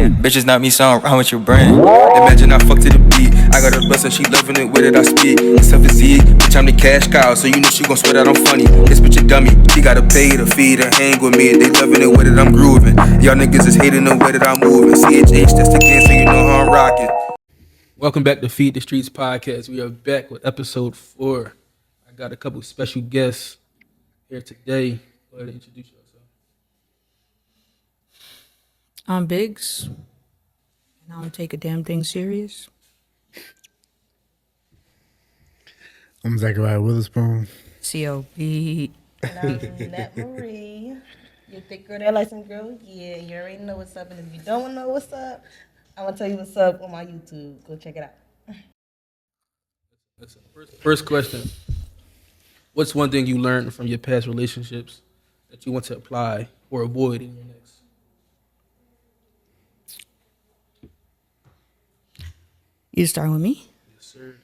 Damn, bitches not me, so I'm around with your brand. Imagine I fuck to the beat. I got her bust and she loving it with it, I speak. It's a physique, bitch, I'm the cash cow, so you know she gon' swear that I'm funny. This bitch a dummy, she gotta pay to feed and hang with me. They loving it with it, I'm grooving. Y'all niggas is hating the way that I'm moving. CHH, that's the game, so you know how I'm rocking. Welcome back to Feed the Streets podcast. We are back with episode 4. I got a couple special guests here today. Go ahead and introduce yourself. I'm Biggs, and I don't take a damn thing serious. I'm Zachariah Witherspoon. C.O.B. And I'm Nat Marie. You thick girl, that light-skinned girl? Yeah, you already know what's up. And if you don't know what's up, I'm going to tell you what's up on my YouTube. Go check it out. Listen, first question. What's one thing you learned from your past relationships that you want to apply or avoid in your next? You start with me. Yes, sir.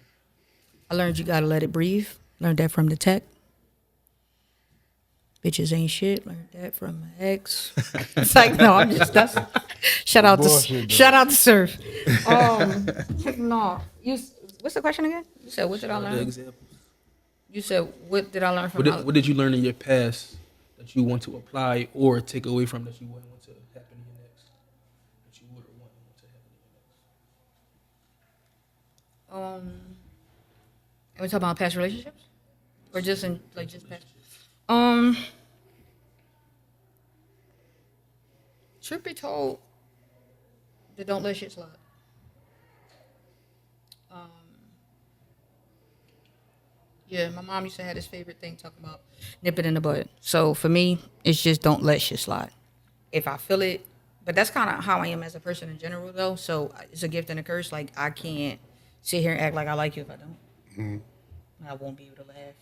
I learned you gotta let it breathe. Learned that from the tech. Bitches ain't shit. Learned that from my ex. It's like, no, I'm just that's shout out to Surf. No. What's the question again? You said what did I The learn? examples. You said what did I learn from What did you learn in your past that you want to apply or take away from that you wouldn't want to happen in your next? That you would or want to happen in your next? Are we talking about past relationships? Or just in like just past? Truth be told, that don't let shit slide. Yeah, my mom used to have this favorite thing talking about nip it in the bud. So for me, it's just don't let shit slide. If I feel it, but that's kind of how I am as a person in general, though. So it's a gift and a curse. Like I can't sit here and act like I like you if I don't. I won't be able to laugh.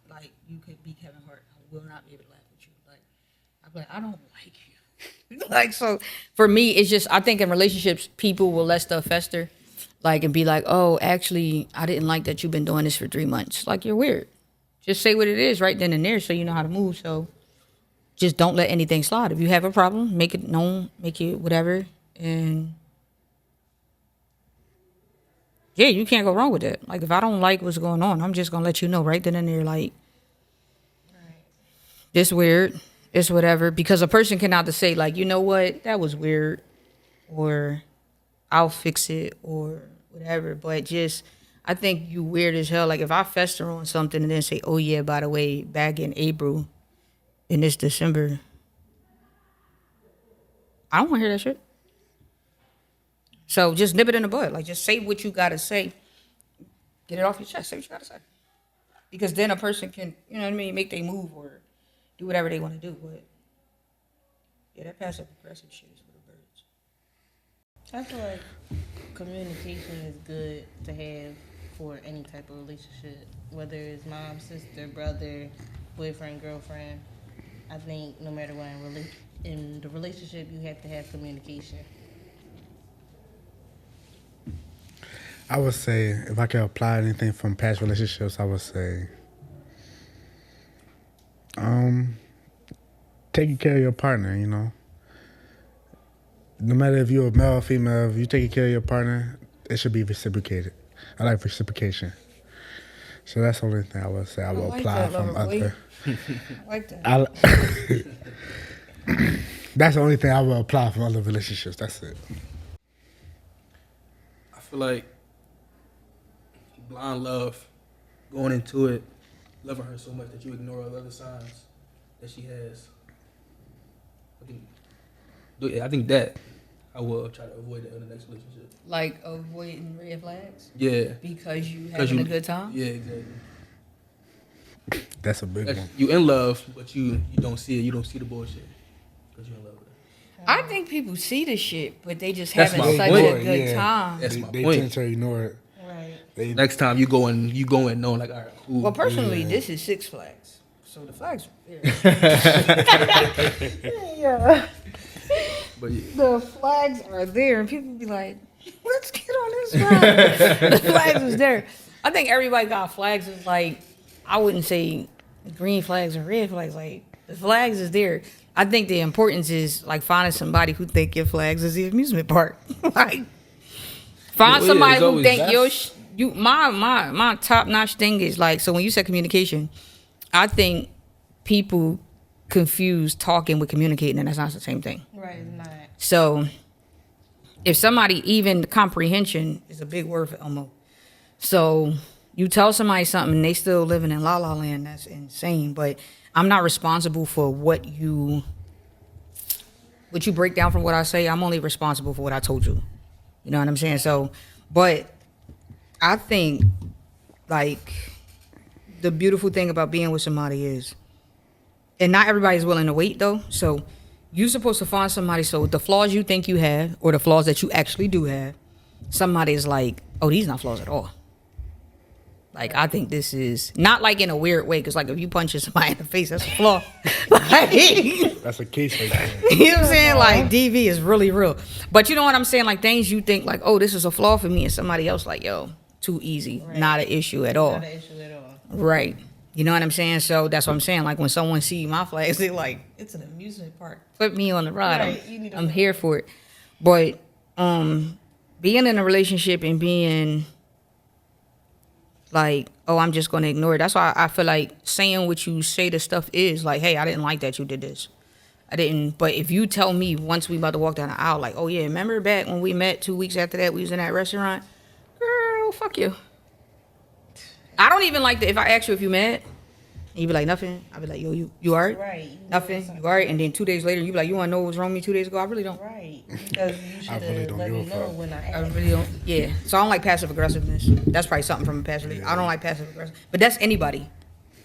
Like you could be Kevin Hart, I will not be able to laugh with you. Like I'm like I don't like you. Like so, for me, it's just I think in relationships, people will let stuff fester. Like, and be like, oh, actually, I didn't like that you've been doing this for 3 months. Like, you're weird. Just say what it is right then and there so you know how to move. So just don't let anything slide. If you have a problem, make it known, make it whatever. And yeah, you can't go wrong with that. Like, if I don't like what's going on, I'm just going to let you know right then and there, like, this weird, it's whatever. Because a person can either say, like, you know what, that was weird, or I'll fix it, or whatever. But just, I think you weird as hell. Like if I fester on something and then say, oh yeah, by the way, back in April, in this December, I don't want to hear that shit. So just nip it in the bud. Like just say what you gotta say. Get it off your chest. Say what you gotta say. Because then a person can, you know what I mean, make they move or do whatever they want to do. But yeah, that passive aggressive shit is for the birds. I feel like communication is good to have for any type of relationship, whether it's mom, sister, brother, boyfriend, girlfriend. I think no matter what in the relationship, you have to have communication. I would say, if I could apply anything from past relationships, I would say, taking care of your partner, you know. No matter if you're a male or female, if you're taking care of your partner, it should be reciprocated. I like reciprocation. So that's the only thing I would say I will apply from other. I like that. That's the only thing I will apply from other relationships. That's it. I feel like blind love, going into it, loving her so much that you ignore all the other signs that she has. I think that I will try to avoid that in the next relationship. Like avoiding red flags? Yeah. Because you having a good time? Yeah, exactly. That's a big one. You in love, but you don't see it. You don't see the bullshit because you in love with her. I think people see the shit, but they just That's having my such point. a good time. That's my They point. tend to ignore it. Right. Next time you go in knowing like, all right, cool. Well, personally, this is Six Flags, so the flags are there. Yeah. But yeah. The flags are there, and people be like, let's get on this ride. The flags is there. I think everybody got flags. Is like, I wouldn't say green flags or red flags. Like, the flags is there. I think the importance is like finding somebody who think your flags is the amusement park. Like find Yeah, somebody it's who always- think your my top notch thing is like, so when you said communication, I think people confuse talking with communicating, and that's not the same thing. Right, it's not. So if somebody, even comprehension is a big word for Elmo. So you tell somebody something and they still living in la la land, that's insane. But I'm not responsible for what you break down from what I say. I'm only responsible for what I told you. You know what I'm saying? So, but I think like the beautiful thing about being with somebody is, and not everybody's willing to wait though. So you're supposed to find somebody, so the flaws you think you have or the flaws that you actually do have, somebody is like, oh, these not flaws at all. Like, I think this is not like in a weird way, because like if you punch somebody in the face, that's a flaw. Like, That's a case right there. you know what I'm saying? Like, DV is really real. But you know what I'm saying? Like, things you think like, oh, this is a flaw for me, and somebody else like, yo, too easy, Right. not an issue at all. Not an issue at all. Right. You know what I'm saying? So that's what I'm saying. Like when someone see my flags, they like, it's an amusement park. Put me on the ride. Right, you need I'm a- here for it. But being in a relationship and being like, oh, I'm just gonna ignore it. That's why I feel like saying what you say the stuff is like, hey, I didn't like that you did this. I didn't. But if you tell me once we about to walk down the aisle, like, oh yeah, remember back when we met 2 weeks after that, we was in that restaurant? Girl, fuck you. I don't even like that. If I ask you if you mad, and you be like, nothing, I be like, yo, you alright? Right. You Nothing, know you alright? And then 2 days later, you be like, you wanna know what was wrong with me 2 days ago? I really don't. Right. Because you should really have don't let give me a know fuck. when I I asked. really don't. Yeah. So I don't like passive aggressiveness. That's probably something from a past relationship. I don't like passive aggressive. But that's anybody.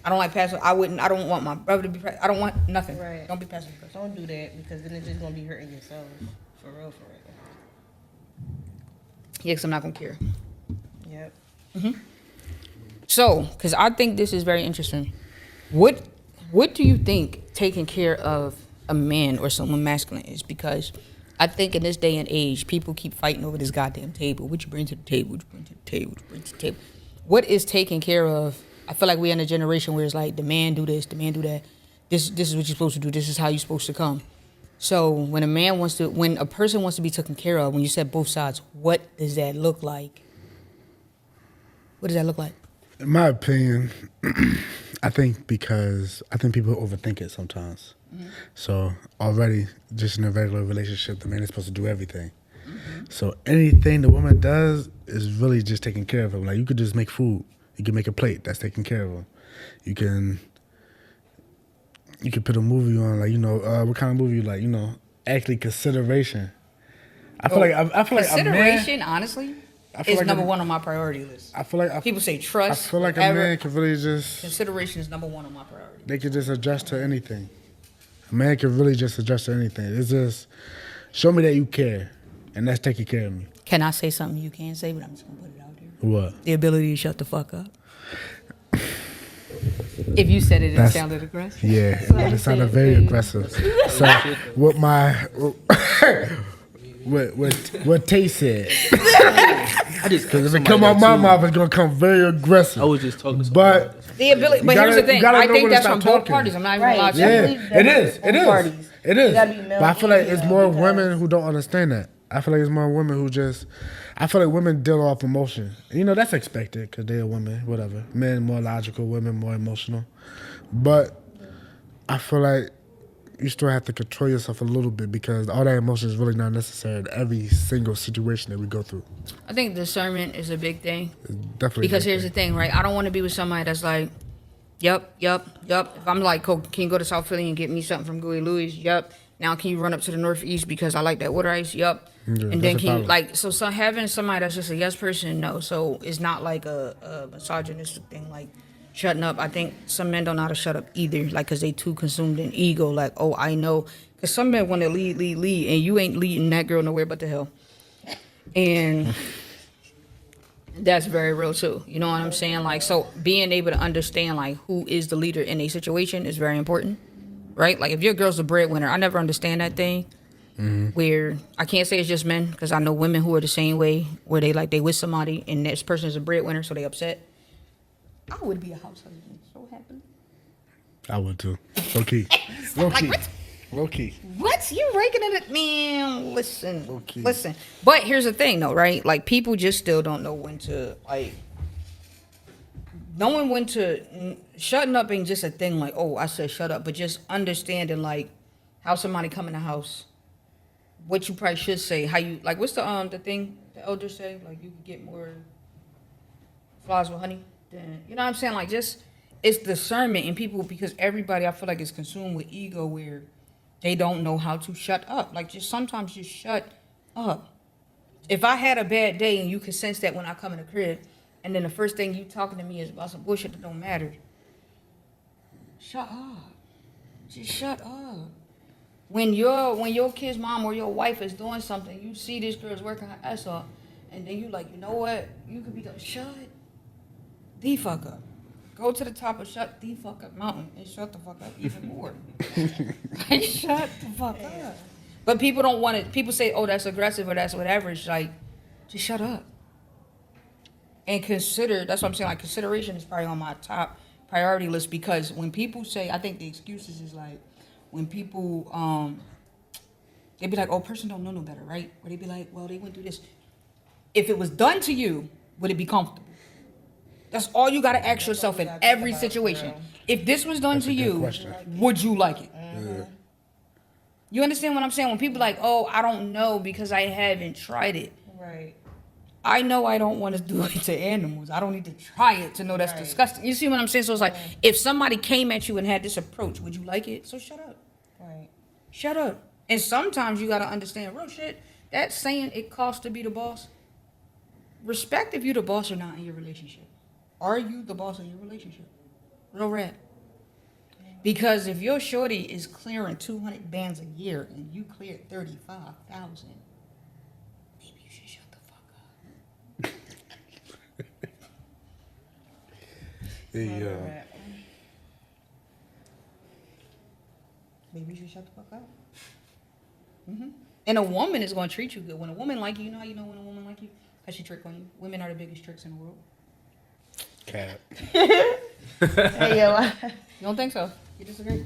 I don't like passive. I don't want my brother to be. I don't want nothing. Right. Don't be passive aggressive. Don't do that, because then it's just gonna be hurting yourself. For real, for real. Yeah, because I'm not gonna care. Yep. So, because I think this is very interesting. What do you think taking care of a man or someone masculine is? Because I think in this day and age, people keep fighting over this goddamn table. What you bring to the table? What you bring to the table? What you bring to the table? What is taking care of? I feel like we're in a generation where it's like the man do this, the man do that. This is what you're supposed to do. This is how you're supposed to come. So when a person wants to be taken care of, when you said both sides, what does that look like? What does that look like? In my opinion, I think people overthink it sometimes. So already, just in a regular relationship, the man is supposed to do everything. So anything the woman does is really just taking care of him. Like you could just make food, you can make a plate, that's taking care of him. You can put a movie on, like what kind of movie you like? Actually consideration. I feel like a man. Consideration, honestly, I feel is like number a- one on my priority list. I feel like People say I trust. feel like a whatever. man can really just. Consideration is number one on my priority. They could just adjust to anything. A man can really just adjust to anything. It's just show me that you care, and that's taking care of me. Can I say something you can't say, but I'm just gonna put it out there? What? The ability to shut the fuck up. If you said it, it That's- sounded aggressive. Yeah, it sounded very aggressive. So what what Tay said, I just because if it come out my mouth, it's gonna come very aggressive. I was just talking to somebody But about this. The ability, but You here's the gotta- thing. you gotta I know think when to that's stop from both talking. parties. I'm not even Right. gonna lie to yeah, you. believe that it is. both It is. parties. It is. It gotta be male But I feel like and it's female more because- women who don't understand that. I feel like it's more women who just. I feel like women deal off emotion. That's expected because they're women, whatever. Men more logical, women more emotional. But I feel like you still have to control yourself a little bit because all that emotion is really not necessary in every single situation that we go through. I think discernment is a big thing. It's definitely Because here's the thing, right? I don't want to be with somebody that's like, yup. If I'm like, can you go to South Philly and get me something from Gooey Louis? Yup. Now can you run up to the Northeast because I like that water ice? Yup. Yeah, And that's then a can you problem. so having somebody that's just a yes person, no. So it's not like a misogynistic thing, like shutting up. I think some men don't know how to shut up either, like because they too consumed in ego, like, oh, I know. Because some men want to lead, and you ain't leading that girl nowhere but to hell. And that's very real too. You know what I'm saying? Like, so being able to understand like who is the leader in a situation is very important, right? Like if your girl's the breadwinner, I never understand that thing where I can't say it's just men because I know women who are the same way where they with somebody and this person is a breadwinner, so they upset. I would be a house husband, so happy. I would too. Low key. Low key. Low key. What? You raking it? Man, listen. Okay. Listen. But here's the thing, though, right? Like, people just still don't know when to, like, knowing when to, shutting up ain't just a thing like, oh, I said shut up, but just understanding, like, how somebody come in the house, what you probably should say, how you, like, what's the thing the elders say? Like, you can get more flies with honey than, you know what I'm saying? Like, just, it's discernment in people, because everybody, I feel like, is consumed with ego where they don't know how to shut up. Like, just sometimes just shut up. If I had a bad day and you can sense that when I come in the crib, and then the first thing you talking to me is about some bullshit that don't matter, shut up. Just shut up. When your kid's mom or your wife is doing something, you see this girl's working her ass off, and then you like, you know what? You could be like, shut the fuck up. Go to the top of shut the fuck up mountain and shut the fuck up even more. Like, shut the fuck up. But people don't want it. People say, oh, that's aggressive or that's whatever. It's like, just shut up. And consider, that's what I'm saying, like, consideration is probably on my top priority list, because when people say, I think the excuses is like, when people, they be like, oh, person don't know no better, right? Or they be like, well, they went through this. If it was done to you, would it be comfortable? That's all you got to ask yourself in every situation. If this was done to you, would you like it? Yeah. You understand what I'm saying? When people like, oh, I don't know because I haven't tried it. Right. I know I don't want to do it to animals. I don't need to try it to know that's disgusting. You see what I'm saying? So it's like, if somebody came at you and had this approach, would you like it? So shut up. Right. Shut up. And sometimes you got to understand, real shit, that saying it costs to be the boss, respect if you the boss or not in your relationship. Are you the boss of your relationship? Real rap. Because if your shorty is clearing 200 bands a year and you cleared 35,000, maybe you should shut the fuck up. Yeah. Maybe you should shut the fuck up. And a woman is going to treat you good. When a woman like you, you know how you know when a woman like you? Because she trick on you. Women are the biggest tricks in the world. Cat. Hey, yo. You don't think so? You disagree?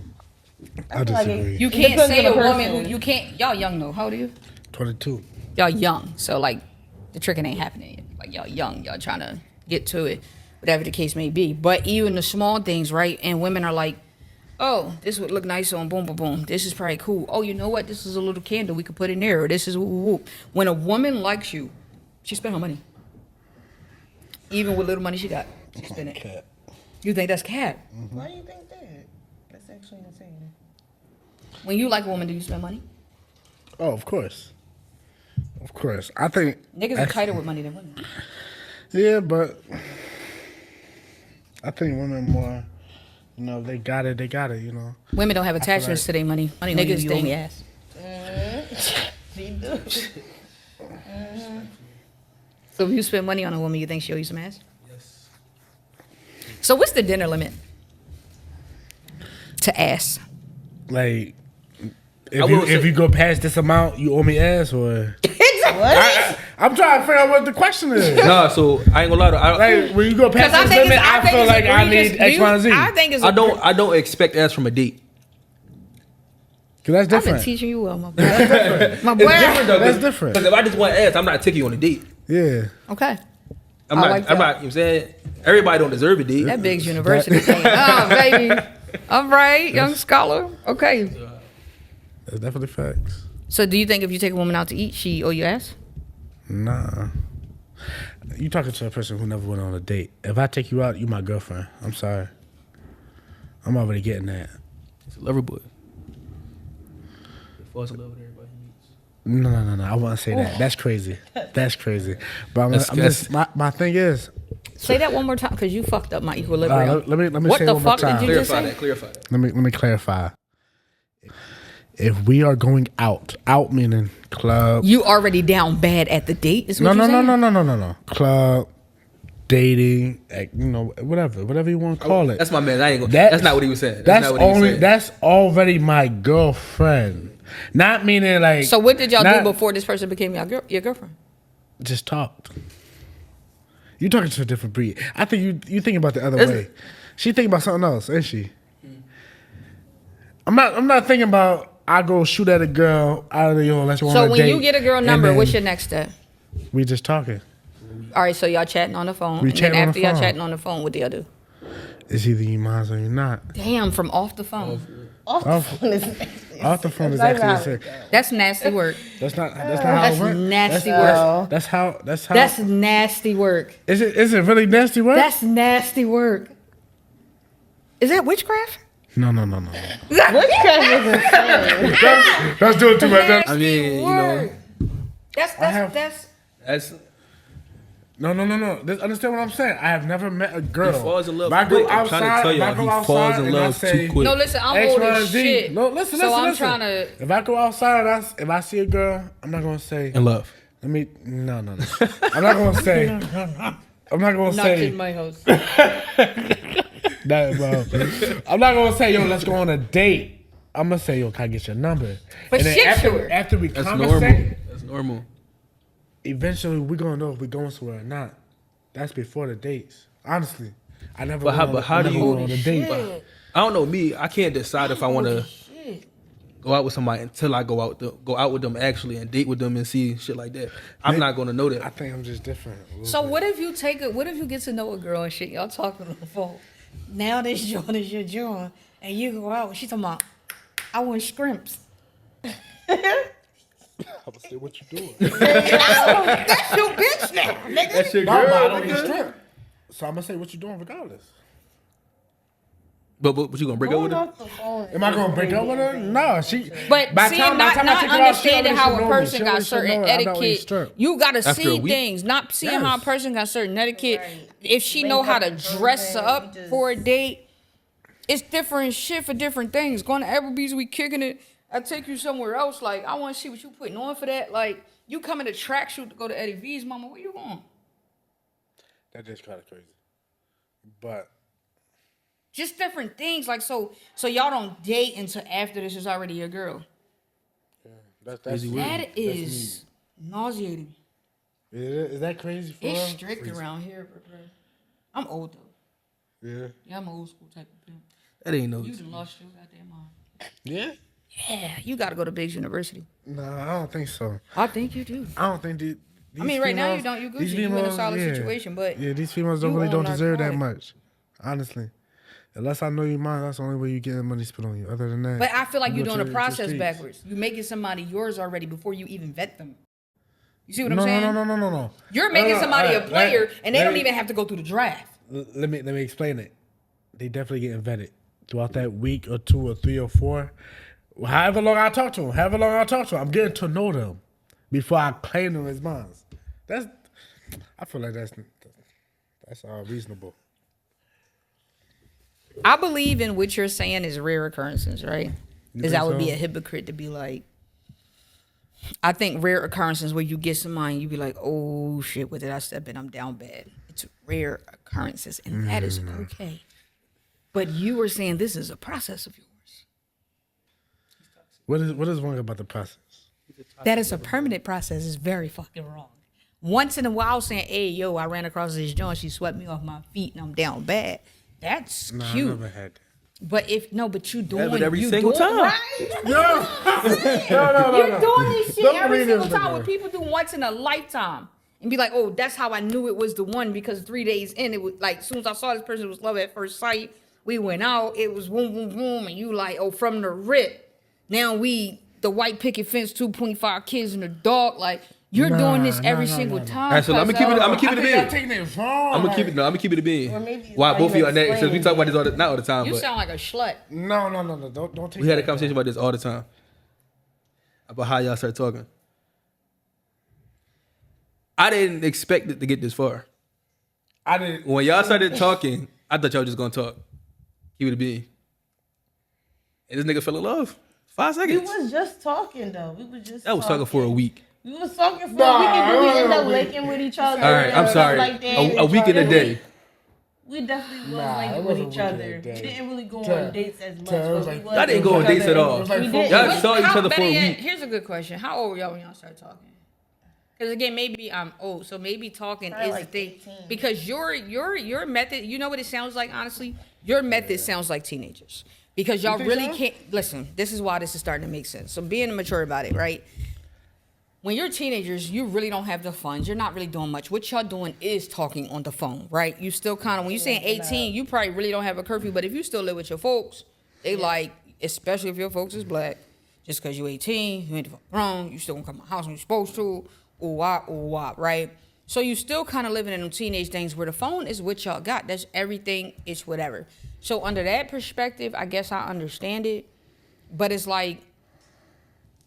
I disagree. You can't depends say on a the woman person. who you can't. Y'all young though. How old are you? 22. Y'all young. So like, the tricking ain't happening yet. Like y'all young. Y'all trying to get to it, whatever the case may be. But even the small things, right? And women are like, oh, this would look nice on boom, boom, boom. This is probably cool. Oh, you know what? This is a little candle we could put in there. Or this is whoop, whoop, whoop. When a woman likes you, she spend her money. Even with little money she got, she spend it. Cat. You think that's cap? Why do you think that? That's actually insane. When you like a woman, do you spend money? Oh, of course. Of course. I think. Niggas are tighter with money than women. Yeah, but I think women more, you know, they got it, you know. Women don't have attachments to their money. Niggas think. Ass. They do. So if you spend money on a woman, you think she'll use some ass? Yes. So what's the dinner limit to ass? Like, I will if say- you go past this amount, you owe me ass, or What? I'm trying to figure out what the question is. Nah, so I ain't gonna lie to Like, when you go past Because this limit, I feel like I need X, Y, and Z. I think it's. I don't expect ass from a date. Cause that's I've been different. teaching you well, my boy. My boy. It's different though. That's different. Because if I just want ass, I'm not taking you on a date. Yeah. Okay. I'm I not. like I'm that. not. You know what I'm saying? Everybody don't deserve a date. That Biggs University thing. Oh, baby. All right, young scholar. Okay. That's definitely facts. So do you think if you take a woman out to eat, she owe you ass? Nah. You talking to a person who never went on a date. If I take you out, you my girlfriend. I'm sorry. I'm already getting that. It's a lover boy. He falls in love with everybody he meets. No. I wouldn't say that. That's crazy. That's crazy. But I'm That's- just, my thing is, Say that one more time, because you fucked up my equilibrium. let me What say the it one more fuck did time. you just Clarify say? that. Clarify that. Let me clarify. If we are going out meaning club. You already down bad at the date, is No. what you're saying? No. Club, dating, you know, whatever you want to call it. That's my man. I ain't gonna. That's not what he was saying. That's not what he was saying. That's already my girlfriend. Not meaning like. So what did y'all not- do before this person became your girlfriend? Just talked. You talking to a different breed. I think you thinking about the other Is way. She thinking about something else, ain't she? I'm not thinking about I go shoot at a girl out of the let's go on a So date. when you get a girl and number, then what's your next step? We just talking. All right, so y'all chatting on the phone. We and chatting then on after the y'all phone. chatting on the phone, what do y'all do? It's either you mine or you're not. Damn, from off the phone. Off Off- the phone is nasty. Off the phone is That's actually not the how same. That's nasty work. That's not how That's it works. nasty that's, work. That's how. That's nasty work. Is it really nasty work? That's nasty work. Is that witchcraft? No. Witchcraft is insane. That's doing too much. I mean, you know, That's have- that's No. Just understand what I'm saying. I have never met a girl. he falls in love If I go quick. I'm trying to outside- tell if I y'all, go he outside falls in and I love say, too quick. No, listen, I'm X, old Y, as Z. shit. No, listen. So I'm listen. trying to If I go outside, if I see a girl, I'm not gonna say. in love. Let me. No. I'm not gonna say. I'm not gonna knock say in my house. that, bro. I'm not gonna say, yo, let's go on a date. I'm gonna say, yo, can I get your number? For and then shit after, sure. after we That's conversate, normal. That's normal. eventually we're gonna know if we're going somewhere or not. That's before the dates. Honestly, I never. But how- go but how do you- go on a date? I don't know me. I can't decide if I want to go out with somebody until I go out with them actually and date with them and see shit like that. I'm not gonna know I that. think I'm just different. a little So bit. what if you get to know a girl and shit, y'all talking on the phone. Now this joint is your joint, and you go out, she talking about, I want scrimps. I would say, what you doing? That's your bitch now, nigga. That's your No, but I girl. don't get nigga. stripped. So I'm gonna say, what you doing regardless? But you gonna break up Going with her? off the phone. Am I gonna break up with her? No, she. But by see, time- by not time I take her out, she understanding already how should a know me. person She got already should certain know I'm not really etiquette. stripped. You gotta After a see week? things, not seeing how a Yes. person got certain etiquette. Right. If she Link know how up to with dress girlfriend, up we just- for a date, it's different shit for different things. Going to Applebee's, we kicking it. I take you somewhere else. Like, I want to see what you putting on for that. Like, you coming to tracksuit to go to Eddie V's, mama. Where you going? That is kind of crazy. But Just different things. Like, so y'all don't date until after this is already your girl. that's Crazy word. That is nauseating. Is that crazy for It's her? strict around here, bro. I'm old though. Yeah. Yeah, I'm an old school type of pimp. That ain't no. You done lost your goddamn mind. Yeah. Yeah, you gotta go to Biggs University. No, I don't think so. I think you do. I don't think these I mean, right now you females- don't. You these Gucci. You in a females, solid yeah. situation, but Yeah, these females don't you really on don't deserve that narcotic. much. Honestly. Unless I know you mine, that's the only way you get money spent on you. Other than that. But I feel like you you're go doing to the the process streets. backwards. You making somebody yours already before you even vet them. You see what I'm No, saying? no. You're making somebody a alright, player, and they let don't me- even have to go through the draft. Let me explain it. They definitely getting vetted throughout that week or 2 or 3 or 4. However long I talk to them, I'm getting to know them before I claim them as mine. I feel like that's reasonable. I believe in what you're saying is rare occurrences, right? Because think I would be so? a hypocrite to be like, I think rare occurrences where you get somebody, you be like, oh shit, what did I step in? I'm down bad. It's rare occurrences, and that is okay. But you were saying this is a process of yours. What is wrong about the process? That is a permanent process is very fucking wrong. Once in a while saying, hey, yo, I ran across this joint, she swept me off my feet and I'm down bad. That's No, cute. I never had that. But you doing but every you single doing, time. Right? No. You're doing this shit Don't every believe single this, time. bro. What people do once in a lifetime and be like, oh, that's how I knew it was the one because 3 days in, it was like, as soon as I saw this person, it was love at first sight. We went out, it was boom, boom, boom, and you like, oh, from the rip. Now the white picket fence, 2.5 kids and a dog. Like, you're doing this every single time. All right, so I'm gonna keep it. I'm gonna keep it a I think y'all bean. taking it wrong. I'm gonna keep it. No, I'm gonna keep it a bean. maybe Why how both of you you are next? Because we explain talk about this not all the time, You but sound like a slut. No. Don't take we had a that conversation about this all the time about how y'all start talking. I didn't expect it to get this far. I didn't. When y'all started talking, I thought y'all was just gonna talk. Keep it a bean. And this nigga fell in love. 5 We seconds. was just talking though. We was just. That was talking for a week. We was talking for a week, and then we ended up linking with each other. All right, I'm and sorry. stuff Like that. A week and a day. We definitely was Nah, linking it with wasn't each a week other. and a day. We didn't really go Tell- on dates as much. tell, it but was we like- was Y'all didn't go with on each dates other. at all. It was like We 4 did. Y'all saw each other for a Better week. yet, here's a good question. How old were y'all when y'all started talking? Because again, maybe I'm old, so maybe talking Probably is like the thing. 18. Because your method, you know what it sounds like, honestly? Your method sounds like teenagers. Because y'all think really so? can't listen. This is why this is starting to make sense. So being mature about it, right? When you're teenagers, you really don't have the funds. You're not really doing much. What y'all doing is talking on the phone, right? You still kind of, when you're saying 18, you probably really don't have a curfew. But if you still live with your folks, they like, especially if your folks is black, just because you're 18, you ain't grown, you still gonna come to my house when you're supposed to, ooh wah, right? So you still kind of living in them teenage things where the phone is what y'all got. That's everything, it's whatever. So under that perspective, I guess I understand it. But it's like,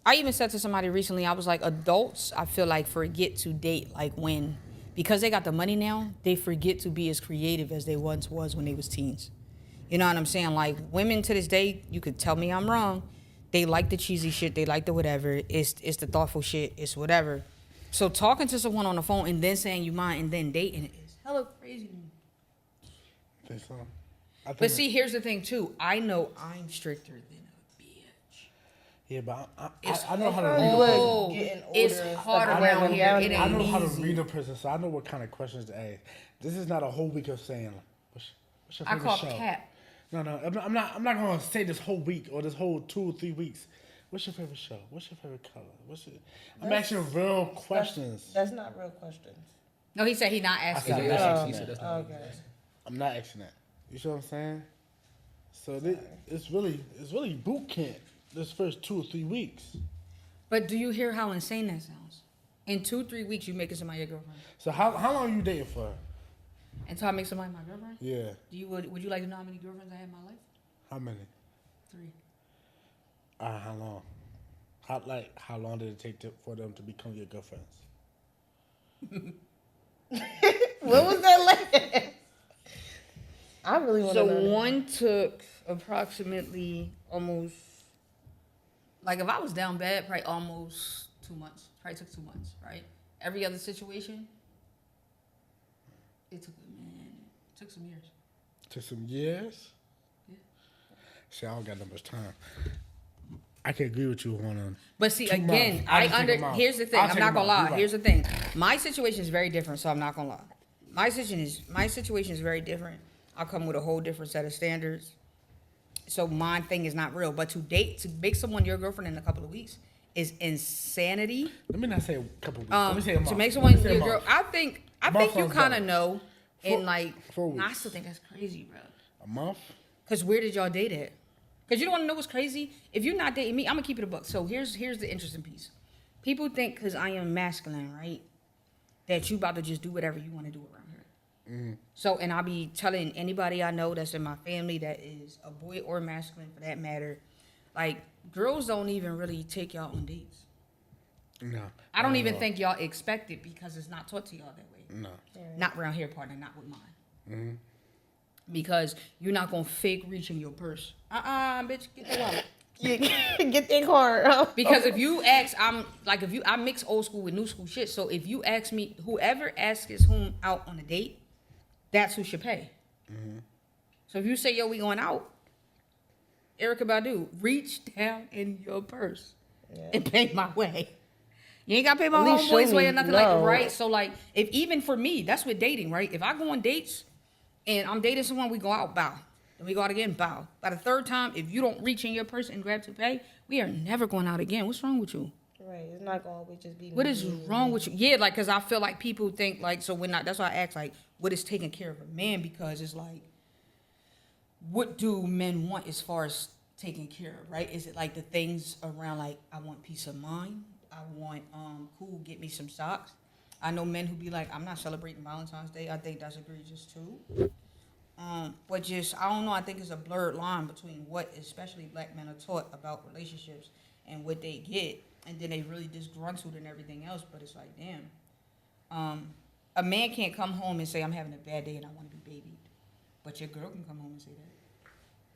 I even said to somebody recently, I was like, adults, I feel like forget to date, like when, because they got the money now, they forget to be as creative as they once was when they was teens. You know what I'm saying? Like women to this day, you could tell me I'm wrong. They like the cheesy shit, they like the whatever. It's the thoughtful shit, it's whatever. So talking to someone on the phone and then saying you mind and then dating is hella crazy to me. Think so? I think But see, here's the thing too. I know I'm stricter than a bitch. yeah, but It's I know how to hard. read. Oh, Getting older it's and hard stuff. around here. It I know ain't how to easy. read a person, so I know what kind of questions to ask. This is not a whole week of saying, what's your I favorite call show? cap. No, I'm not gonna say this whole week or this whole 2 or 3 weeks. What's your favorite show? What's your favorite color? I'm asking real questions. That's not real questions. No, he said he not asking. said you. that. He said that's not Okay. I'm not asking that. You see what I'm saying? So it's really boot camp. This first 2 or 3 weeks. But do you hear how insane that sounds? In 2-3 weeks, you making somebody your girlfriend. So how long you dating for? Until I make somebody my girlfriend? Yeah. Would you like to know how many girlfriends I had in my life? How many? 3. How long? How long did it take for them to become your girlfriends? What was that like? I really want to So know. that. one took approximately almost, like if I was down bad, probably almost 2 months. Probably took 2 months, right? Every other situation, it took some years. Took some years? Yeah. See, I don't got that much time. I can agree with you on But see, 2 again, months. I'll just take 'em out. here's the thing. I'll I'm take not 'em gonna out. lie. You're right. Here's the thing. My situation is very different, so I'm not gonna lie. My situation is very different. I come with a whole different set of standards. So my thing is not real. But to make someone your girlfriend in a couple of weeks is insanity. Let me not say a couple weeks. Let me say a month. To make Let someone me say a your month. girl, I think Month you sounds kind of better. know. Four- And like, 4 I weeks. still think that's crazy, bro. A month? Cause where did y'all date at? Cause you don't want to know what's crazy. If you're not dating me, I'm gonna keep it a buck. So here's the interesting piece. People think cause I am masculine, right, that you about to just do whatever you want to do around here. So, and I'll be telling anybody I know that's in my family that is a boy or masculine for that matter, like girls don't even really take y'all on dates. No. I don't not even at all. think y'all expect it because it's not taught to y'all that way. No. Not around here, partner, not with mine. Because you're not gonna fake reach in your purse. Bitch, get the wallet. Get that card. Because if you ask, I mix old school with new school shit. So if you ask me, whoever asks whom out on a date, that's who should pay. So if you say, yo, we going out, Erykah Badu, reach down in your purse and pay my way. You ain't got to pay my At least homeboy's show way me or nothing no. like that, right? So like, if even for me, that's with dating, right? If I go on dates and I'm dating someone, we go out, bow. Then we go out again, bow. By the third time, if you don't reach in your purse and grab to pay, we are never going out again. What's wrong with you? Right, it's not going to always just be. What me, is me, wrong me. with you? Yeah, like, because I feel like people think, like, so when that's why I ask, like, what is taking care of a man? Because it's like, what do men want as far as taking care of, right? Is it like the things around, like, I want peace of mind? I want, cool, get me some socks. I know men who be like, I'm not celebrating Valentine's Day. I think that's egregious too. But just, I don't know, I think it's a blurred line between what especially black men are taught about relationships and what they get. And then they really disgruntled and everything else. But it's like, damn. A man can't come home and say, I'm having a bad day and I want to be babied. But your girl can come home and say that.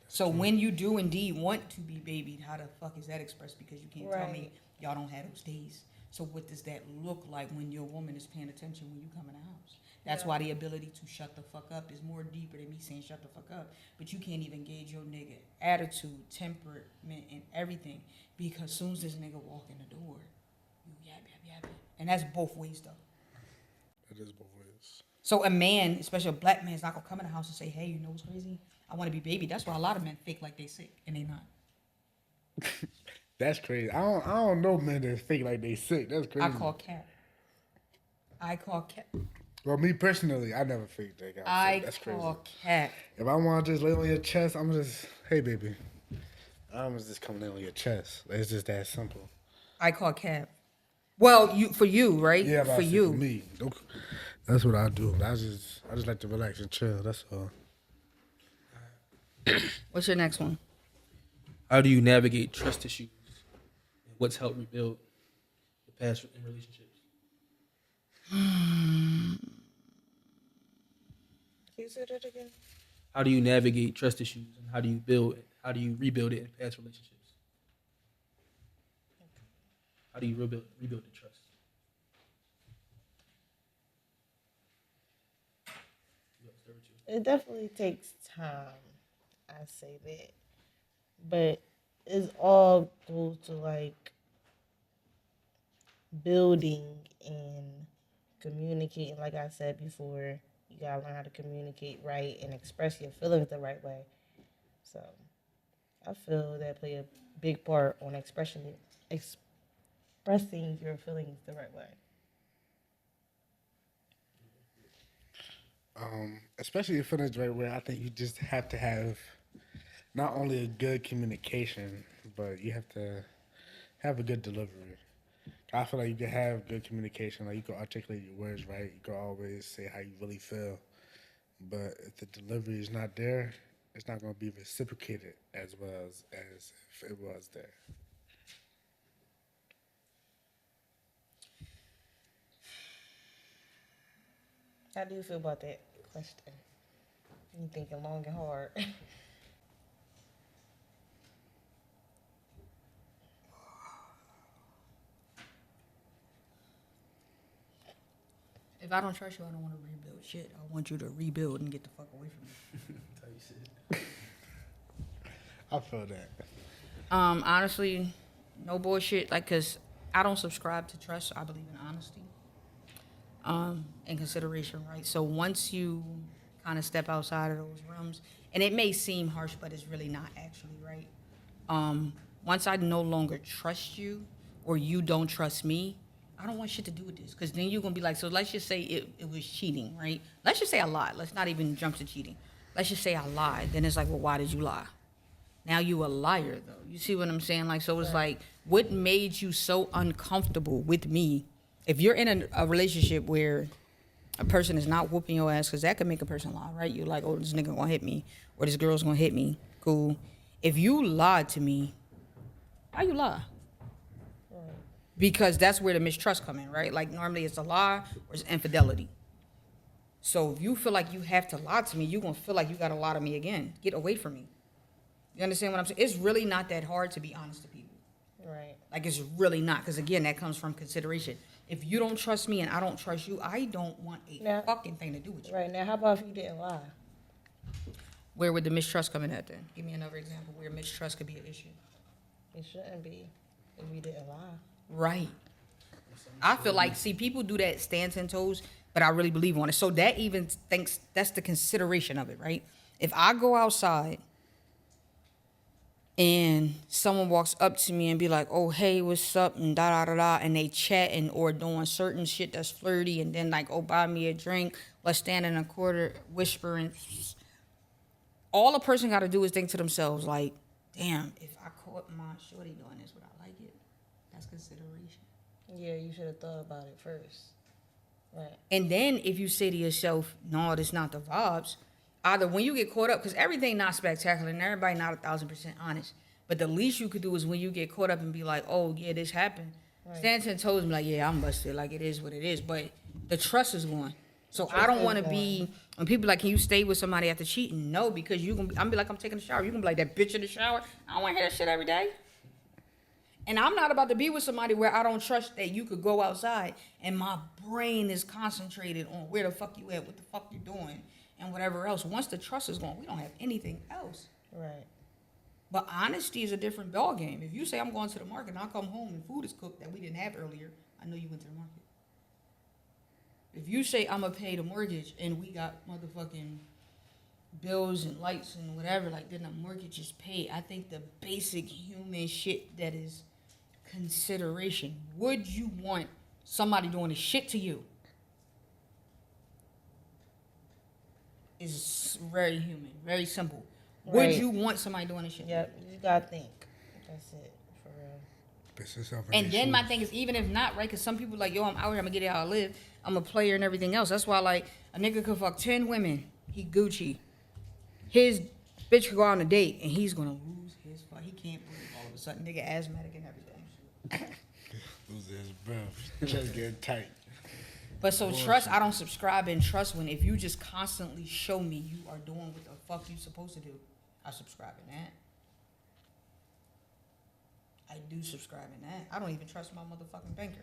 So when you do indeed want to be babied, how the fuck is that expressed? Because you can't tell me Right. y'all don't have those days. So what does that look like when your woman is paying attention when you come in the house? That's why the ability to shut the fuck up is more deeper than me saying shut the fuck up. But you can't even gauge your nigga attitude, temperament, and everything. Because as soon as this nigga walk in the door, you yap. And that's both ways though. It is both ways. So a man, especially a black man, is not gonna come in the house and say, hey, you know what's crazy? I want to be baby. That's why a lot of men fake like they sick and they not. That's crazy. I don't know men that fake like they sick. That's crazy. I call cap. Well, me personally, I never faked that guy. That's crazy. Call cap. If I want to just lay on your chest, I'm just, hey, baby. I'm just coming in on your chest. It's just that simple. I call cap. Well, for you, right? Yeah, but for you. For me. That's what I do. I just like to relax and chill. That's all. What's your next one? How do you navigate trust issues? What's helped rebuild the past in relationships? Can you say that again? How do you navigate trust issues, and how do you rebuild it in past relationships? How do you rebuild the trust? It definitely takes time. I say that, but it's all due to like building and communicating. Like I said before, you gotta learn how to communicate right and express your feelings the right way. So I feel that play a big part on expressing your feelings the right way. Especially your feelings the right way, I think you just have to have not only a good communication, but you have to have a good delivery. I feel like you can have good communication, like you can articulate your words right, you can always say how you really feel. But if the delivery is not there, it's not going to be reciprocated as well as if it was there. How do you feel about that question? You thinking long and hard. If I don't trust you, I don't want to rebuild shit. I want you to rebuild and get the fuck away from me. I feel that. Honestly, no bullshit. Like, cause I don't subscribe to trust. I believe in honesty, and consideration, right? So once you kind of step outside of those realms, and it may seem harsh, but it's really not actually, right? Once I no longer trust you, or you don't trust me, I don't want shit to do with this. Cause then you're gonna be like, so let's just say it was cheating, right? Let's just say I lied. Let's not even jump to cheating. Let's just say I lied. Then it's like, well, why did you lie? Now you a liar, though. You see what I'm saying? Like, so it's like, what made you so uncomfortable with me? If you're in a relationship where a person is not whooping your ass, because that could make a person lie, right? You're like, oh, this nigga gonna hit me, or this girl's gonna hit me. Cool. If you lied to me, why you lie? Because that's where the mistrust come in, right? Like, normally it's a lie or it's infidelity. So if you feel like you have to lie to me, you're gonna feel like you gotta lie to me again. Get away from me. You understand what I'm saying? It's really not that hard to be honest to people. Right. Like, it's really not. Because, again, that comes from consideration. If you don't trust me and I don't trust you, I don't want a fucking thing to do with you. Right. Now, how about if you didn't lie? Where would the mistrust come in at then? Give me another example where mistrust could be an issue. It shouldn't be if you didn't lie. Right. I feel like, see, people do that stand 10 toes, but I really believe on it. So that even thinks that's the consideration of it, right? If I go outside and someone walks up to me and be like, oh, hey, what's up, and da-da-da-da, and they chatting or doing certain shit that's flirty, and then like, oh, buy me a drink, let's stand in a corner whispering. All a person got to do is think to themselves, like, damn, if I caught my shorty doing this, would I like it? That's consideration. Yeah, you should have thought about it first. Right. And then if you say to yourself, no, that's not the vibes, either when you get caught up, because everything not spectacular and everybody not 1,000% honest, but the least you could do is when you get caught up and be like, oh, yeah, this happened. Right. Stand 10 toes and be like, yeah, I'm busted. Like, it is what it is. But the trust is gone. So I don't want to be, when people like, can you stay with somebody after cheating? No, because you gonna, I'm be like, I'm taking a shower. You gonna be like, that bitch in the shower? I don't want to hear that shit every day. And I'm not about to be with somebody where I don't trust that you could go outside and my brain is concentrated on where the fuck you at, what the fuck you doing, and whatever else. Once the trust is gone, we don't have anything else. Right. But honesty is a different ball game. If you say I'm going to the market and I come home and food is cooked that we didn't have earlier, I know you went to the market. If you say I'm going to pay the mortgage and we got motherfucking bills and lights and whatever, like then the mortgage is paid. I think the basic human shit that is consideration. Would you want somebody doing this shit to you? Is very human, very simple. Would Right. you want somebody doing this shit? Yep, you gotta think. That's it, for real. Put yourself in And their then my shoes. thing is, even if not, right? Because some people like, yo, I'm out here, I'm gonna get it how I live. I'm a player and everything else. That's why, like, a nigga could fuck 10 women. He Gucci. His bitch could go on a date and he's gonna lose his fuck. He can't breathe all of a sudden. Nigga asthmatic and everything. Losing his breath. Just getting tight. But so trust, I don't subscribe in trust when if you just constantly show me you are doing what the fuck you supposed to do, I subscribe in that. I do subscribe in that. I don't even trust my motherfucking banker.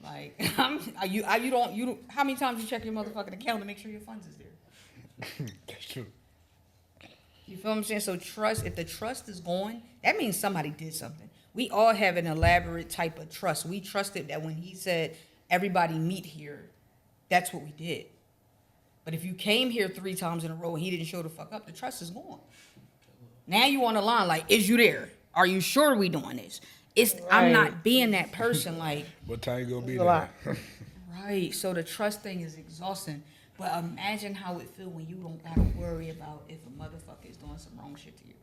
Like, you don't, how many times you check your motherfucking account to make sure your funds is there? That's true. You feel what I'm saying? So trust, if the trust is gone, that means somebody did something. We all have an elaborate type of trust. We trusted that when he said, everybody meet here, that's what we did. But if you came here 3 times in a row and he didn't show the fuck up, the trust is gone. Now you on the line, like, is you there? Are you sure we doing this? I'm not being that person, like. What time you gonna be A there? lot. Right, so the trust thing is exhausting. But imagine how it feel when you don't gotta worry about if a motherfucker is doing some wrong shit to you.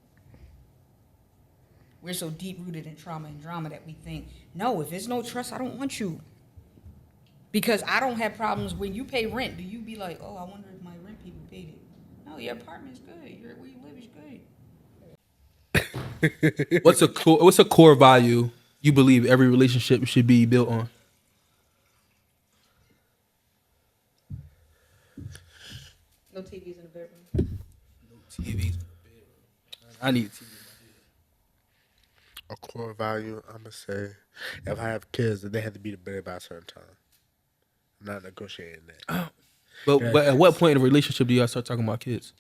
We're so deep rooted in trauma and drama that we think, no, if there's no trust, I don't want you. Because I don't have problems when you pay rent. Do you be like, oh, I wonder if my rent people paid it? No, your apartment's good. Where you live is good. What's a core value you believe every relationship should be built on? No TVs in the bedroom. TVs. I need a TV. A core value, I'm gonna say, if I have kids, then they have to be to bed by a certain time. I'm not negotiating that. But at what point in a relationship do y'all start talking about kids?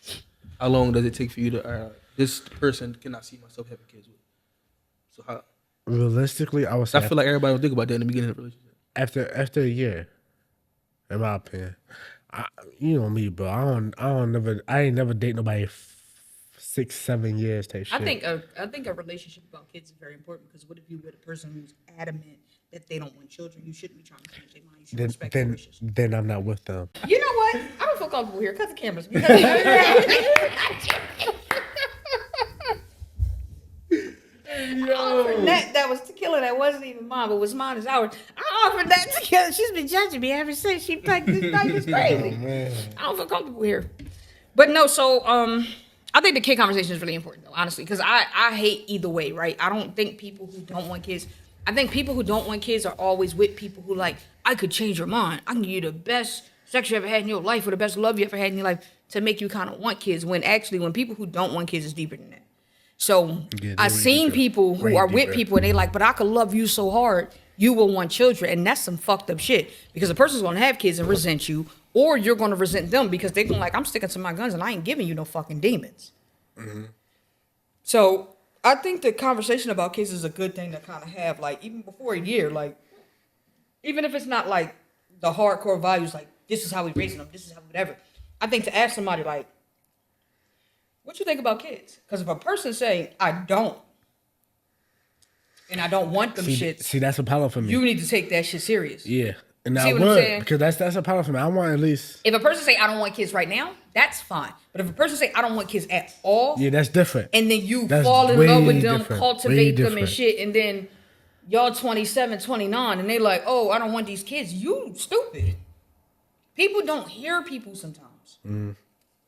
How long does it take for you to this person cannot see myself having kids with? So how? Realistically, I would say I feel like everybody would think about that in the beginning of the relationship. after a year, in my opinion. You know me, bro. I ain't never date nobody 6, 7 years type shit. I think a relationship about kids is very important because what if you with a person who's adamant that they don't want children? You shouldn't be trying to change their mind. You should respect their wishes. then I'm not with them. You know what? I don't feel comfortable here. Cut the cameras. I offered that was tequila that wasn't even mine, but was mine is ours. I offered that tequila. She's been judging me ever since. She like this night is crazy. I don't feel comfortable here. But no, so I think the kid conversation is really important though, honestly, because I hate either way, right? I don't think people who don't want kids. I think people who don't want kids are always with people who like, I could change your mind. I can give you the best sex you ever had in your life or the best love you ever had in your life to make you kind of want kids. When people who don't want kids is deeper than that. So Yeah, I've really seen deeper. people who Way are with deeper. people and they like, but I could love you so hard, you will want children. And that's some fucked up shit. Because a person's gonna have kids and resent you, or you're gonna resent them because they're gonna like, I'm sticking to my guns and I ain't giving you no fucking demons. Mm-hmm. So I think the conversation about kids is a good thing to kind of have, like, even before a year, like, even if it's not like the hardcore values, like, this is how we raising them, this is how whatever. I think to ask somebody, like, what you think about kids? Because if a person say, I don't, and I don't want them shits, See, that's a problem for me. you need to take that shit serious. Yeah, and See I what I'm would saying? because that's a problem for me. I want at least. If a person say, I don't want kids right now, that's fine. But if a person say, I don't want kids at all, Yeah, that's different. and then you That's fall in way love with them, different. cultivate Way them and different. shit, and then y'all 27, 29, and they like, oh, I don't want these kids. You stupid. People don't hear people sometimes.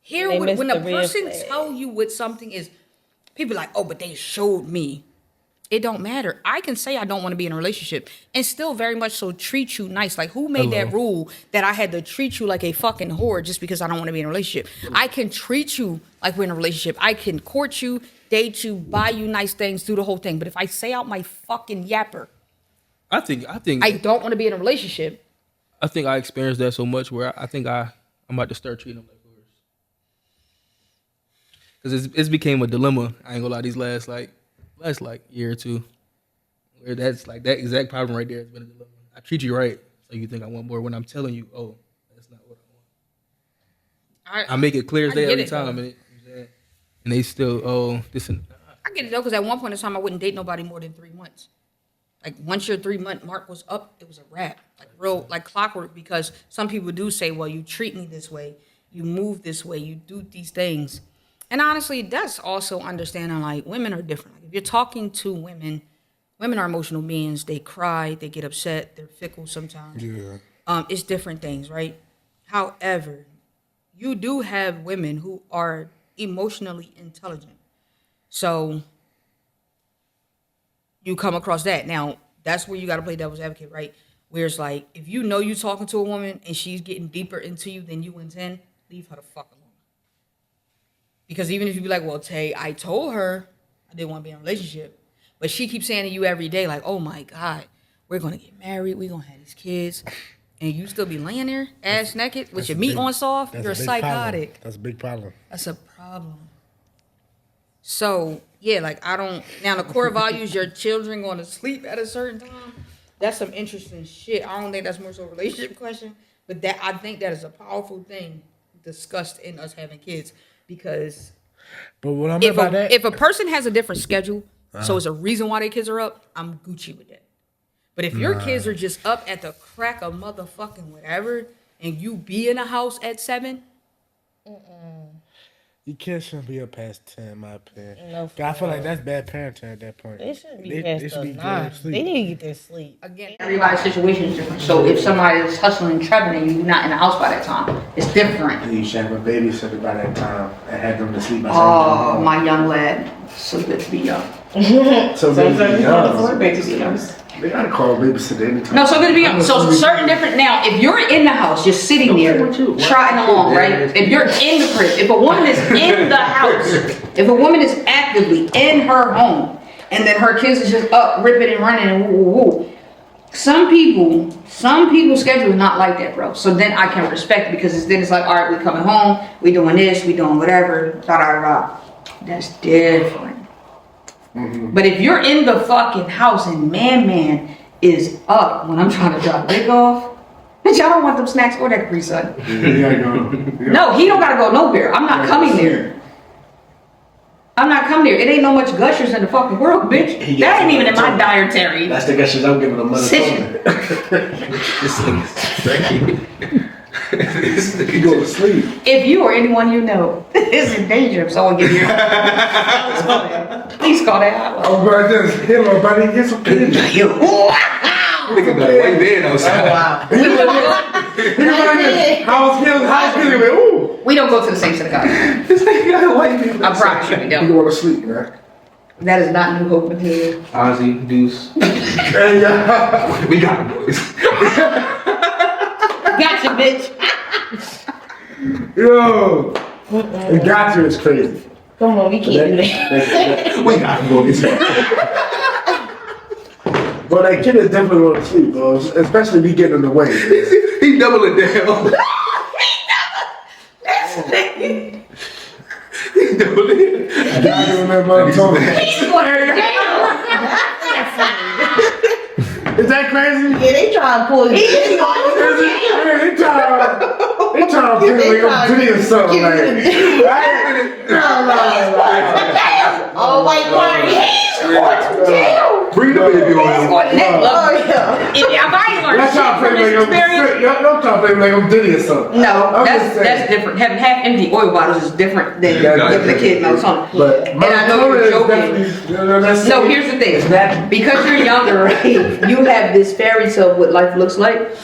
Hear They what, miss when a the red person flag. tell you what something is, people like, oh, but they showed me. It don't matter. I can say I don't want to be in a relationship and still very much so treat you nice. Like, who made that rule that I had to treat you like a fucking whore just because I don't want to be in a relationship? I can treat you like we're in a relationship. I can court you, date you, buy you nice things, do the whole thing. But if I say out my fucking yapper, I think I don't want to be in a relationship. I think I experienced that so much where I think I'm about to start treating them like whores. Because it's became a dilemma. I ain't gonna lie, these last year or two, where that's like that exact problem right there has been a dilemma. I treat you right, so you think I want more when I'm telling you, oh, that's not what I I make it clear as I day get every it, time, though. and they still this and I get it though, because at one point in time, I wouldn't date nobody more than 3 months. Like once your 3-month mark was up, it was a wrap. Like real, like clockwork. Because some people do say, "Well, you treat me this way, you move this way, you do these things," and honestly, that's also understanding. Like women are different. Like if you're talking to women, women are emotional beings. They cry, they get upset, they're fickle sometimes. Yeah. It's different things, right? However, you do have women who are emotionally intelligent. So you come across that. Now, that's where you got to play devil's advocate, right? Where it's like, if you know you're talking to a woman and she's getting deeper into you than you intend, leave her the fuck alone. Because even if you be like, well, Tay, I told her I didn't want to be in a relationship, but she keeps saying to you every day, like, oh my God, we're going to get married, we're going to have these kids, and you still be laying there, ass naked, with your meat on soft, you're psychotic. Problem. That's a big problem. That's a problem. So, yeah, like, now the core values, your children going to sleep at a certain time, that's some interesting shit. I don't think that's more so a relationship question, but that I think that is a powerful thing discussed in us having kids, because But what I mean by that, if a person has a different schedule, so it's a reason why their kids are up, I'm Gucci with that. But if your kids are just up at the crack of motherfucking whatever, and you be in the house at 7, your kids shouldn't be up past 10, in my opinion. No, I feel like that's bad parenting at that point. They shouldn't be They past should the be 9. good sleep. They need to get their sleep. again, everybody's situation is different. So if somebody is hustling and trapping and you're not in the house by that time, it's different. You should have a babysitter by that time and have them to sleep by Oh, my young lad, so good to be young. So Sometimes you can't afford babysitters. They gotta call a babysitter anytime. No, so good to be young. So certain different. Now, if you're in the house, just sitting there, trotting along, right? If you're in the crib, if a woman is in the house, if a woman is actively in her home, and then her kids is just up, ripping and running and woo woo woo. Some people's schedule is not like that, bro. So then I can respect it, because then it's like, all right, we coming home, we doing this, we doing whatever, da da da. That's different. But if you're in the fucking house and man is up when I'm trying to drop Rick off, bitch, I don't want them snacks or that Capri Sun. No, he don't gotta go nowhere. I'm not coming there. I'm not coming there. It ain't no much gushers in the fucking world, bitch. That ain't even in my dietary. That's the gushers I'm giving them money. You go to sleep. If you or anyone you know is in danger of someone getting your please call that hotline. Oh, bro, just hello, buddy. Get some kids. Nigga better white man outside. How's Killy? Ooh. We don't go to the same synagogue. This nigga got a white man I promise you we You don't. go to sleep, man. That is not New Hope material. Ozzy, Deuce. Hey, yeah. We got it, boys. Gotcha, bitch. Yo. The gotcha is crazy. Come on, we can't do that. We got it, boys. But that kid is definitely going to sleep, bro. Especially if he getting in the way. He doubling down. He doubling down. I remember what I'm talking. Is that crazy? Yeah, they try to pull you. They trying to bring me up to or something like Oh, white party. Bring the baby on. If I learned Y'all trying to shit from play this like experience, y'all trying to play like I'm Diddy or something. no, I'm just saying. that's different. Having half empty oil bottles is different than giving the kid no something. But And I know you're joking. No, here's the thing. Because you're younger, right? You have this fairy tale of what life looks like.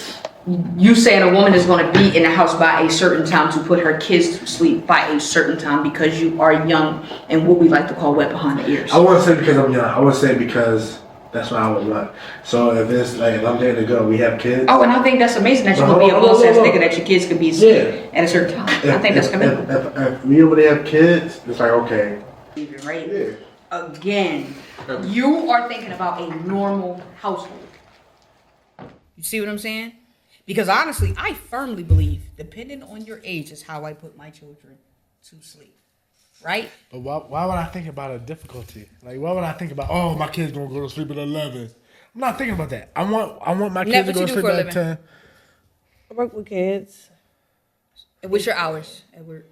You saying a woman is going to be in the house by a certain time to put her kids to sleep by a certain time because you are young and what we like to call wet behind the ears. I wouldn't say because I'm young. I would say because that's what I would like. So if it's like if I'm dating a girl, we have kids. Oh, and I think that's amazing that you're going to be a little ass nigga that your kids can be asleep at a certain time. I think that's commendable. If we already have kids, it's like okay. Right? Again, you are thinking about a normal household. You see what I'm saying? Because honestly, I firmly believe, depending on your age, is how I put my children to sleep. Right? But why would I think about a difficulty? Like why would I think about my kid's gonna go to sleep at 11? I'm not thinking about that. I want my kids to go to sleep at 10. I work with kids. And what's your hours at work?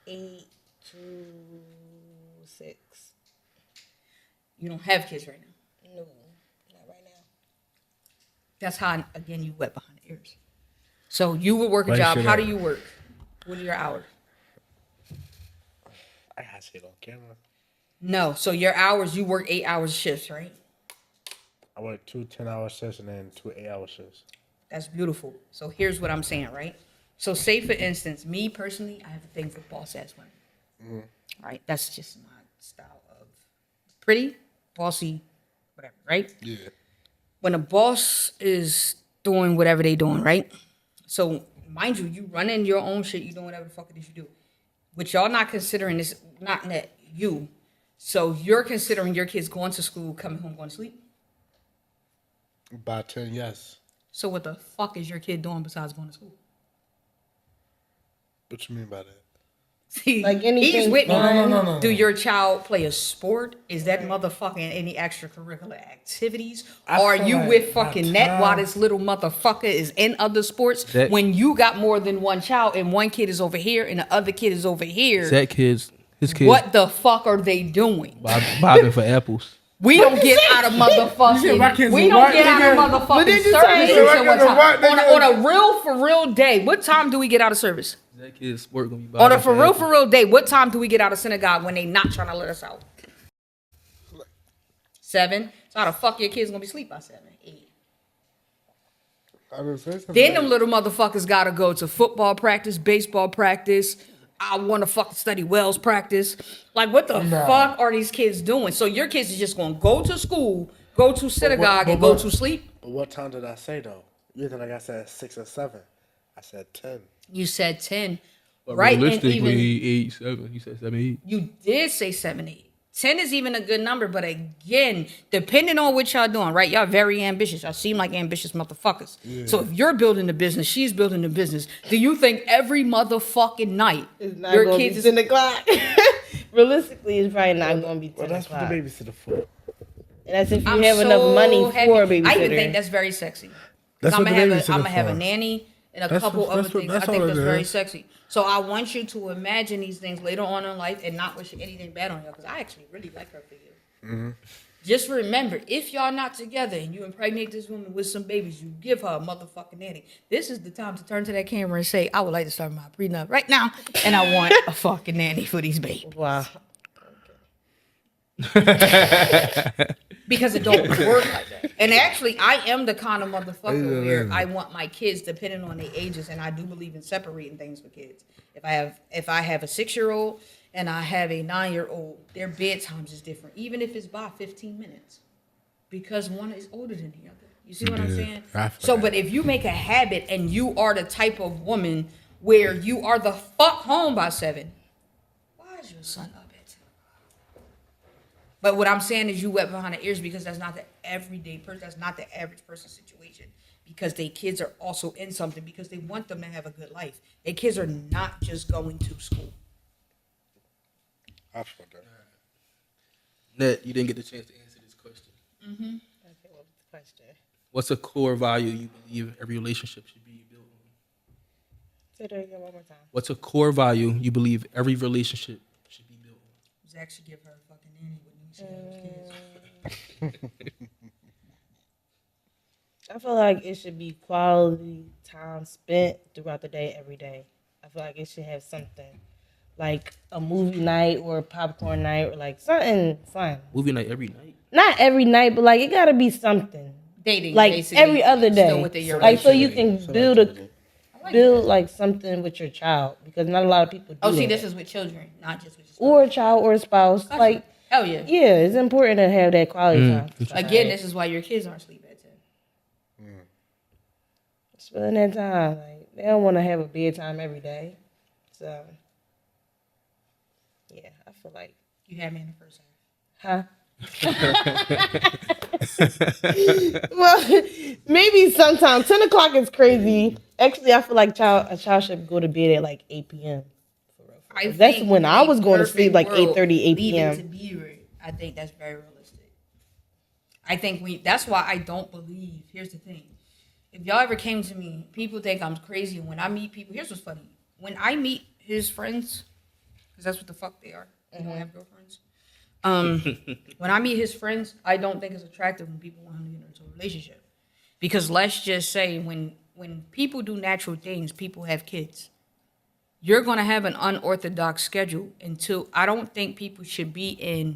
8 to 6. You don't have kids right now. No, not right now. That's how, again, you wet behind the ears. So you would work a Why you job. say How that? do you work? What are your hours? I gotta say it on camera. No. So your hours, you work 8 hours shifts, right? I work 2 10-hour shifts and then 2 8-hour shifts. That's beautiful. So here's what I'm saying, right? So say for instance, me personally, I have a thing for boss ass women. Right? That's just my style of pretty, bossy, whatever, right? Yeah. When a boss is doing whatever they doing, right? So mind you, you running your own shit, you doing whatever the fuck it is you do. What y'all not considering is not that you. So you're considering your kids going to school, coming home, going to sleep. By 10, yes. So what the fuck is your kid doing besides going to school? What you mean by that? See, Like anything he's with me. fun? No. Do your child play a sport? Is that motherfucking any extracurricular activities? I Or are feel you like with my fucking net while child- this little motherfucker is in other sports? That- When you got more than one child and one kid is over here and the other kid is over here, Zach kids, his kids, what the fuck are they doing? bobbing for apples. We don't get out of motherfucking. my kids We are don't what, get out of nigga? What motherfucking did you service say? until My what kids are time? what, nigga? On a real for real day, what time do we get out of service? Zach kids sport gonna be On bobbing a for real day, what time do we get out of synagogue when they not trying to let us out? 7. So how the fuck your kids gonna be asleep by 7, 8? I didn't say something. Then them little motherfuckers gotta go to football practice, baseball practice. I want to fucking study Wells practice. Like, what the fuck are these kids doing? So your kids is just gonna go to school, go to synagogue, and go to sleep? But what time did I say though? You think like I said 6 or 7? I said 10. You said 10, But right? And realistically, even 8, 7. You said 7, 8. you did say 7, 8. 10 is even a good number, but again, depending on what y'all doing, right? Y'all very ambitious. Y'all seem like ambitious motherfuckers. So if you're building a business, she's building a business. Do you think every motherfucking night It's not your going to kids be is 10 o'clock. Realistically, it's probably not going to be 10 Well, that's what o'clock. the babysitter for. And that's if you I'm have so enough money happy. for a babysitter. I even think that's very sexy. That's I'm what gonna the have a, I'm babysitter's gonna have a for. nanny and a That's couple what- other that's what- things. that's I think all that's it very is. sexy. So I want you to imagine these things later on in life and not wish anything bad on you because I actually really like her for you. Mm-hmm. Just remember, if y'all not together and you impregnate this woman with some babies, you give her a motherfucking nanny. This is the time to turn to that camera and say, I would like to start my prenup right now, and I want a fucking nanny for these babies. Wow. Because it don't work like that. And actually, I am the kind of motherfucker where I want my kids, depending on their ages, and I do believe in separating things for kids. If I have a 6-year-old and I have a 9-year-old, their bedtimes is different, even if it's by 15 minutes, because one is older than the other. You see what I'm Yeah, saying? I feel So, that. but if you make a habit and you are the type of woman where you are the fuck home by 7, why is your son up at 10? But what I'm saying is you wet behind the ears because that's not the everyday person. That's not the average person's situation. Because their kids are also in something because they want them to have a good life. Their kids are not just going to school. I feel that. Ned, you didn't get the chance to answer this question. Okay, what was the question? What's a core value you believe every relationship should be built on? Say that again one more time. What's a core value you believe every relationship should be built on? Zach should give her a fucking nanny when you see those kids. I feel like it should be quality time spent throughout the day, every day. I feel like it should have something like a movie night or a popcorn night or like something fun. Movie night every night. Not every night, but like it gotta be something. Dating, Like basically. every other Still day. within your Like so you relationship. can build like something with your child because not a lot of people do Oh, see, that. this is with children, not just with your spouse. Or a child or a spouse. Like Hell yeah. yeah, it's important to have that quality time. Again, this is why your kids aren't asleep at 10. Spend that time. Like they don't want to have a bedtime every day. So yeah, I feel like You had me in the first half. well, maybe sometimes 10 o'clock is crazy. Actually, I feel like a child should go to bed at like 8 p.m. That's think when I in a was going to sleep, perfect like world, 8:30, 8 leave it p.m. to Beaver, I think that's very realistic. I think that's why I don't believe. Here's the thing: if y'all ever came to me, people think I'm crazy. When I meet people, here's what's funny: when I meet his friends, because that's what the fuck they are. They don't have girlfriends. When I meet his friends, I don't think it's attractive when people want him to get into a relationship. Because let's just say when people do natural things, people have kids. You're gonna have an unorthodox schedule until I don't think people should be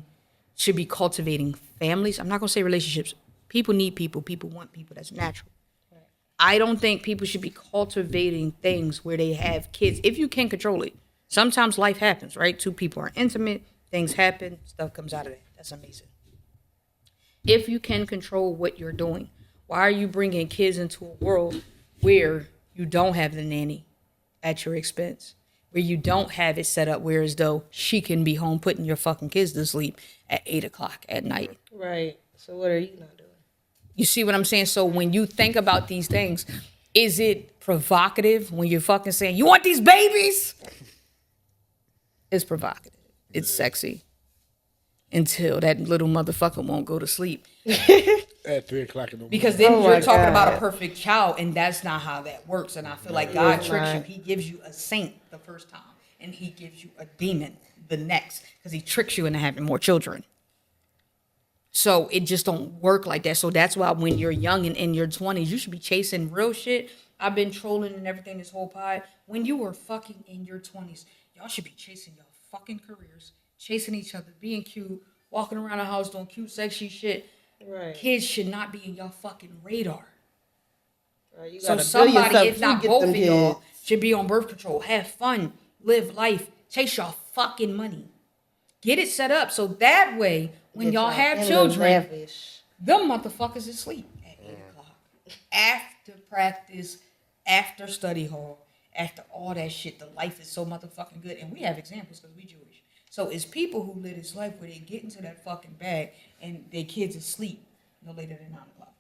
cultivating families. I'm not gonna say relationships. People need people. People want people. That's natural. I don't think people should be cultivating things where they have kids. If you can control it. Sometimes life happens, right? Two people are intimate. Things happen. Stuff comes out of it. That's amazing. If you can control what you're doing, why are you bringing kids into a world where you don't have the nanny at your expense? Where you don't have it set up where as though she can be home putting your fucking kids to sleep at 8 o'clock at night. Right. So what are you not doing? You see what I'm saying? So when you think about these things, is it provocative when you're fucking saying, you want these babies? It's provocative. It's sexy. Until that little motherfucker won't go to sleep. At 3 o'clock in the morning. Because then Oh you're my talking about a God. perfect child, and that's not how that works. And I feel like God tricks you. not. He gives you a saint the first time, and he gives you a demon the next, because he tricks you into having more children. So it just don't work like that. So that's why when you're young and in your 20s, you should be chasing real shit. I've been trolling and everything this whole pod. When you were fucking in your 20s, y'all should be chasing your fucking careers, chasing each other, being cute, walking around the house doing cute, sexy shit. Right. Kids should not be in your fucking radar. Right. You So gotta build somebody, yourself if to not get both them of y'all, kids. should be on birth control. Have fun, live life, chase your fucking money. Get it set up so that way, when Get y'all y'all have in the children, lavish. them motherfuckers is asleep at 8 o'clock. After practice, after study hall, after all that shit, the life is so motherfucking good. And we have examples because we Jewish. So it's people who live this life where they get into that fucking bag and their kids asleep no later than 9 o'clock.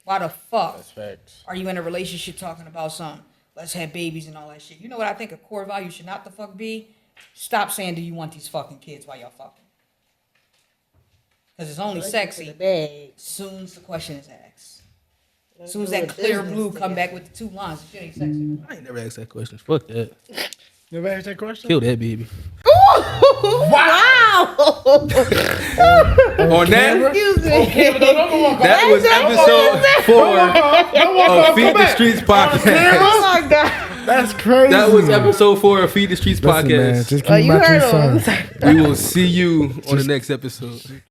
Why the fuck That's facts. are you in a relationship talking about something? Let's have babies and all that shit. You know what I think a core value should not the fuck be? Stop saying, do you want these fucking kids while y'all fucking? Because it's only To sexy the bag. soon as the question is asked. Let's Soon as do that a clear business blue come together. back with the 2 lines, shit ain't sexy. I ain't never asked that question. Fuck that. Never asked that question? Kill that baby. Wow. On that, Excuse me. that was episode 4 of Feed the Streets podcast. Oh my God. That's crazy. That was episode 4 of Feed the Streets Listen, man, podcast. just Oh, give me you my 2 heard him. cents. We will see you on the next episode.